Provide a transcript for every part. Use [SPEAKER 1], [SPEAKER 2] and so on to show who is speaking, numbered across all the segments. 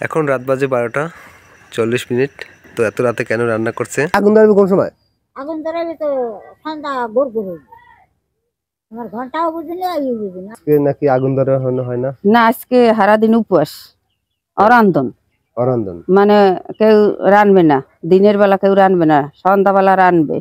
[SPEAKER 1] এখন রাত বাজে 12:40। তো এত রাতে কেন রান্না করছে? আগুন ধরাবে কোন সময়?
[SPEAKER 2] আগুন ধরাবে তো সন্ধ্যা ভোর করে। আমার ঘন্টাও বুঝিনি আইও বুঝিনি।
[SPEAKER 1] আজকে নাকি আগুন ধরা হয় না?
[SPEAKER 3] না, আজকে সারাদিন উপবাস, অরন্ধন।
[SPEAKER 1] অরন্ধন
[SPEAKER 3] মানে কেউ রানবে না, দিনের বেলা কেউ রানবে না, সন্ধ্যাবেলা রানবে।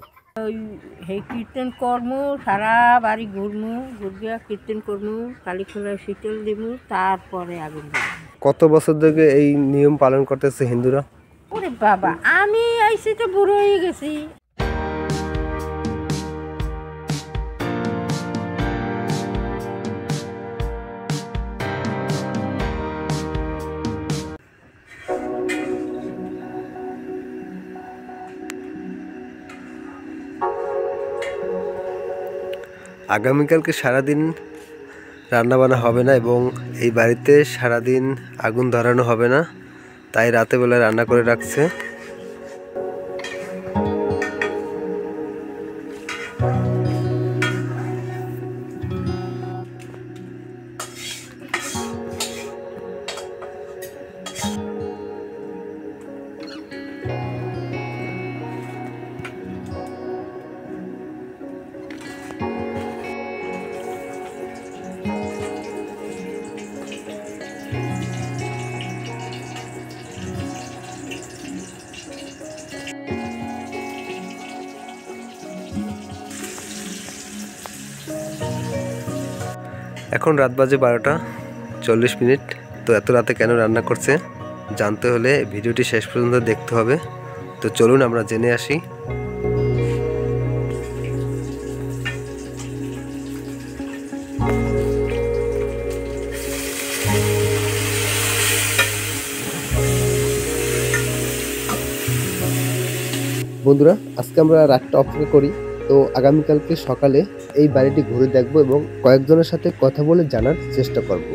[SPEAKER 4] সেই কীর্তন করমু, সারা বাড়ি ঘুরমু, ঘুরবিয়া কীর্তন করমু, কালী খোলায় শীতল দিমু, তারপরে আগুন ধরবো।
[SPEAKER 1] কত বছর ধরে এই নিয়ম পালন করতেছে হিন্দুরা?
[SPEAKER 4] ওরে বাবা, আমি আইসি তো বুড়ো হয়ে গেছি।
[SPEAKER 1] আগামীকালকে সারাদিন রান্নাবান্না হবে না এবং এই বাড়িতে সারাদিন আগুন ধরানো হবে না, তাই রাতে বেলা রান্না করে রাখছে। এখন রাত বাজে 12:40। তো এত রাতে কেন রান্না করছে জানতে হলে ভিডিওটি শেষ পর্যন্ত দেখতে হবে। তো চলুন আমরা জেনে আসি। বন্ধুরা, আজকে আমরা রাতটা অপেক্ষা করি। তো আগামীকালকে সকালে এই বাড়িটি ঘুরে দেখব এবং কয়েকজনের সাথে কথা বলে জানার চেষ্টা করব।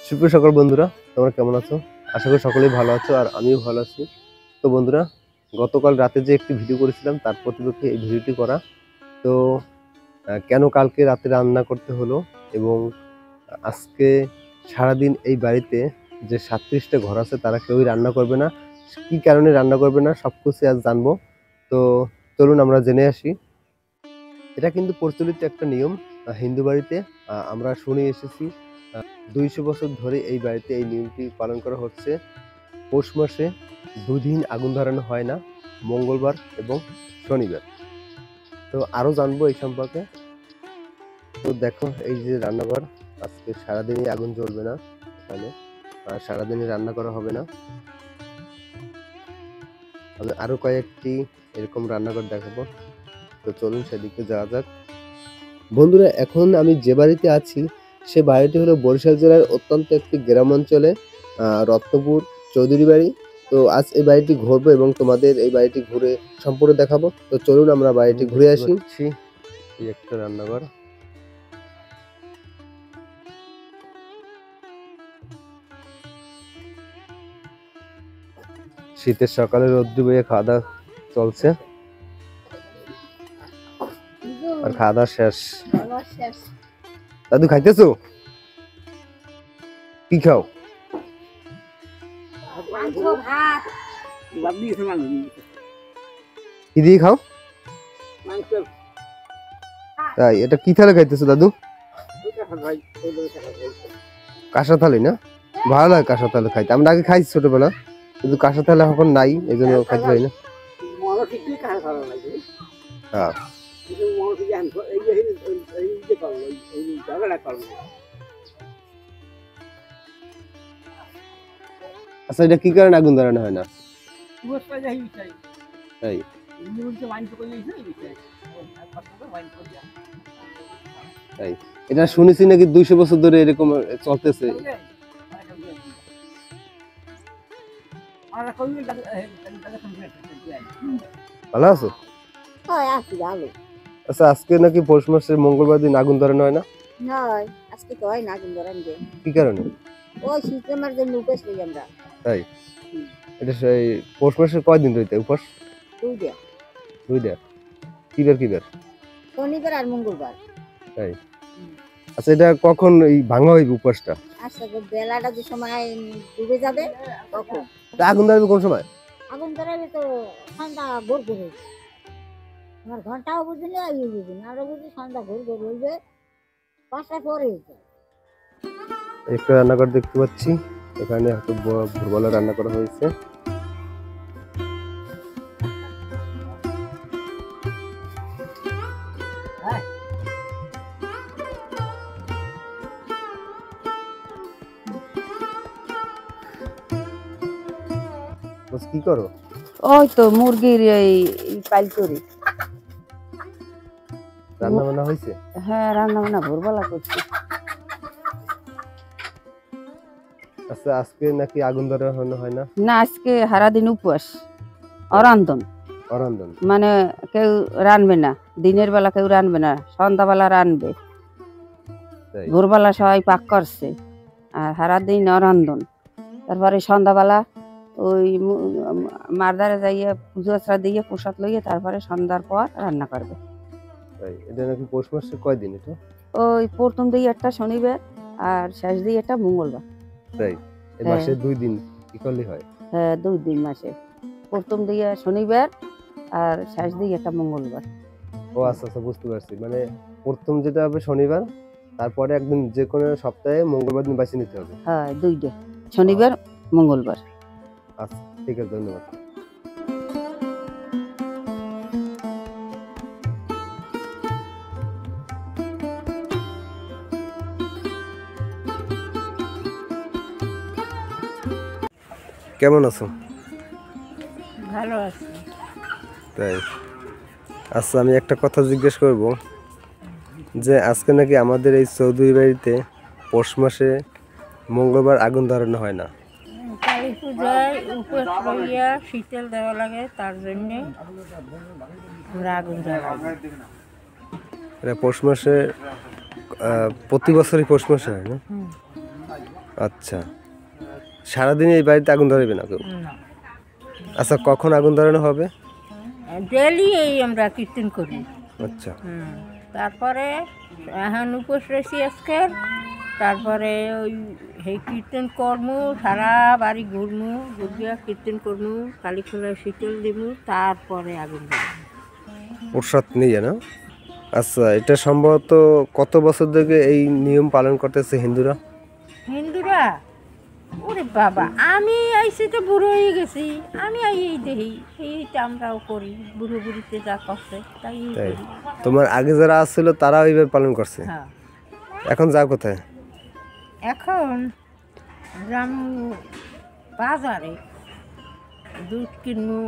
[SPEAKER 1] সুপ্রিয় সকল বন্ধুরা, তোমরা কেমন আছো? আশা করি সকলেই ভালো আছো, আর আমিও ভালো আছি। তো বন্ধুরা, গতকাল রাতে যে একটি ভিডিও করেছিলাম তার প্রতিপক্ষে এই ভিডিওটি করা। তো কেন কালকে রাতে রান্না করতে হলো এবং আজকে সারাদিন এই বাড়িতে যে 37টা ঘর আছে তারা কেউই রান্না করবে না, কি কারণে রান্না করবে না সব কিছু আজ জানবো। তো চলুন আমরা জেনে আসি। এটা কিন্তু প্রচলিত একটা নিয়ম হিন্দু বাড়িতে, আমরা শুনে এসেছি 200 বছর ধরে এই বাড়িতে এই নিয়মটি পালন করা হচ্ছে। পৌষ মাসে 2 দিন আগুন ধরানো হয় না, মঙ্গলবার এবং শনিবার। তো আরো জানবো এই সম্পর্কে। তো দেখো, এই যে রান্নাঘর, আজকে সারাদিনই আগুন জ্বলবে না, এখানে সারাদিনই রান্না করা হবে না। আমি আরো কয়েকটি এরকম রান্নাঘর দেখাবো। তো চলুন সেদিকে যাওয়া যাক। বন্ধুরা, এখন আমি যে বাড়িতে আছি সে বাড়িটি হলো বরিশাল জেলার অত্যন্ত একটি গ্রাম অঞ্চলে, রত্নপুর চৌধুরী বাড়ি। তো আজ এই বাড়িটি ঘুরবো এবং তোমাদের এই বাড়িটি ঘুরে সম্পূর্ণ দেখাবো। তো চলুন আমরা বাড়িটি ঘুরে আসি। এই একটা রান্নাঘর, শীতের সকালে রোদ্দুর বইয়ে খাওয়া দাওয়া চলছে, আর খাওয়া দাওয়া শেষ। দাদু খাইতেছো? কি খাও? কি দিয়ে খাও? তাই, এটা কি থালে খাইতেছো দাদু? কাঁসা থালি না? ভালো লাগে কাঁসা থালে খাইতে, আমরা আগে খাইছি ছোটবেলা, কিন্তু কাঁসা থালে এখন নাই, এই জন্য খাইতে পারি না। হ্যাঁ, আচ্ছা, এটা কি কারণে আগুন ধরানো হয় না? তাই, তাই এটা শুনেছি নাকি 200 বছর ধরে এরকম চলতেছে। ভালো আছো? আচ্ছা, আজকে নাকি পৌষ মাসের মঙ্গলবার দিন আগুন ধরানো হয় না?
[SPEAKER 2] নয়, আজকে তো হয় না আগুন ধরানো।
[SPEAKER 1] কি কারণে?
[SPEAKER 2] ওই শীতের জন্য উপাস নেই আমরা।
[SPEAKER 1] তাই, এটা সেই পৌষ মাসের কয়দিন রইতে উপাস?
[SPEAKER 2] 2 দিন।
[SPEAKER 1] 2 দিন। কি বার কি বার?
[SPEAKER 2] শনিবার আর মঙ্গলবার।
[SPEAKER 1] তাই, আচ্ছা, এটা কখন এই ভাঙা হইবে উপোসটা?
[SPEAKER 2] আচ্ছা, যে বেলাটা যে সময় ডুবে যাবে তখন
[SPEAKER 1] তা আগুন ধরবে কোন সময়?
[SPEAKER 2] আগুন ধরাবে তো সন্ধ্যা ভোর করে আমার ঘন্টাও বুঝিনি আগে বুঝিনি আরো বুঝি সন্ধ্যা ভোর করে হইবে 5টা পরে হইবে।
[SPEAKER 1] একটা রান্নাঘর দেখতে পাচ্ছি, এখানে হয়তো ভোরবেলা রান্না করা হয়েছে। বস, কি করো?
[SPEAKER 3] ওই তো মুরগির এই পাইল করি।
[SPEAKER 1] রান্না বান্না হয়েছে?
[SPEAKER 3] হ্যাঁ, রান্না বান্না ভোরবেলা করছি।
[SPEAKER 1] আচ্ছা, আজকে নাকি আগুন ধরানো হয় না?
[SPEAKER 3] না, আজকে সারাদিন উপবাস, অরান্ধন।
[SPEAKER 1] অরন্ধন।
[SPEAKER 3] মানে কেউ রানবে না, দিনের বেলা কেউ রানবে না, সন্ধ্যাবেলা রানবে।
[SPEAKER 1] তাই?
[SPEAKER 3] ভোরবেলা সবাই পাক করছে আর সারাদিন অরান্ধন। তারপরে সন্ধ্যাবেলা ওই মারদারে যাইয়ে পুজো আচরা দিয়ে প্রসাদ লইয়ে তারপরে সন্ধ্যার পর রান্না করবে।
[SPEAKER 1] তাই? এটা নাকি পৌষ মাসে কয়দিন এটা?
[SPEAKER 3] ওই প্রথম দিয়ে একটা শনিবার আর শেষ দিয়ে একটা মঙ্গলবার।
[SPEAKER 1] তাই? এই
[SPEAKER 3] হ্যাঁ।
[SPEAKER 1] মাসে 2 দিন কি করলে হয়?
[SPEAKER 3] হ্যাঁ, 2 দিন মাসে, প্রথম দিয়ে শনিবার আর শেষ দিয়ে একটা মঙ্গলবার।
[SPEAKER 1] ও আচ্ছা আচ্ছা, বুঝতে পারছি। মানে প্রথম যেটা হবে শনিবার, তারপরে একদিন যে কোনো সপ্তাহে মঙ্গলবার দিন বাঁচিয়ে নিতে হবে।
[SPEAKER 3] হ্যাঁ, 2 দিন, শনিবার মঙ্গলবার।
[SPEAKER 1] আচ্ছা, ঠিক আছে, ধন্যবাদ। কেমন আছো?
[SPEAKER 4] ভালো আছে।
[SPEAKER 1] তাই? আচ্ছা, আমি একটা কথা জিজ্ঞেস করব, যে আজকে নাকি আমাদের এই চৌধুরী বাড়িতে পৌষ মাসে মঙ্গলবার আগুন ধরানো হয় না।
[SPEAKER 4] কালী পূজায় উপোস করিয়া শীতল দেওয়া লাগে, তার জন্যে আমরা আগুন জ্বালাই।
[SPEAKER 1] এটা পৌষ মাসে প্রতি বছরই পৌষ মাসে হয় না?
[SPEAKER 4] হুম।
[SPEAKER 1] আচ্ছা, সারাদিন এই বাড়িতে আগুন ধরাবে না কেউ?
[SPEAKER 4] না,
[SPEAKER 1] আচ্ছা, কখন আগুন ধরানো হবে?
[SPEAKER 4] ডেলি এই আমরা কীর্তন করি।
[SPEAKER 1] আচ্ছা,
[SPEAKER 4] তারপরে এখন উপোস রয়েছি আজকে, তারপরে ওই সেই কীর্তন করমু, সারা বাড়ি ঘুরমু, ঘুরিয়া কীর্তন করমু, কালী খোলায় শীতল দিমু, তারপরে আগুন জ্বালাবো।
[SPEAKER 1] প্রসাদ নিয়ে না? আচ্ছা, এটা সম্ভবত কত বছর থেকে এই নিয়ম পালন করতেছে হিন্দুরা?
[SPEAKER 4] হিন্দুরা? ওরে বাবা, আমি আইসি তো বুড়ো হয়ে গেছি, আমি এই দেখি এইটা আমরাও করি, বুড়ো বুড়িতে যা করছে তাই
[SPEAKER 1] তাই?
[SPEAKER 4] করি।
[SPEAKER 1] তোমার আগে যারা আসছিল তারা ওইভাবে পালন করছে?
[SPEAKER 4] হ্যাঁ,
[SPEAKER 1] এখন যাও কোথায়?
[SPEAKER 4] এখন যাম বাজারে, দুধ কিনবো,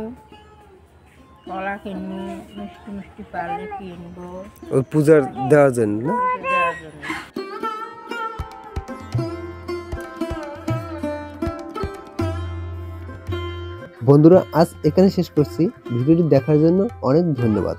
[SPEAKER 4] কলা কিনবো, মিষ্টি মিষ্টি পারলে কিনবো
[SPEAKER 1] ওই পূজার দেওয়ার জন্য না?
[SPEAKER 4] দেওয়ার জন্য।
[SPEAKER 1] বন্ধুরা, আজ এখানে শেষ করছি। ভিডিওটি দেখার জন্য অনেক ধন্যবাদ।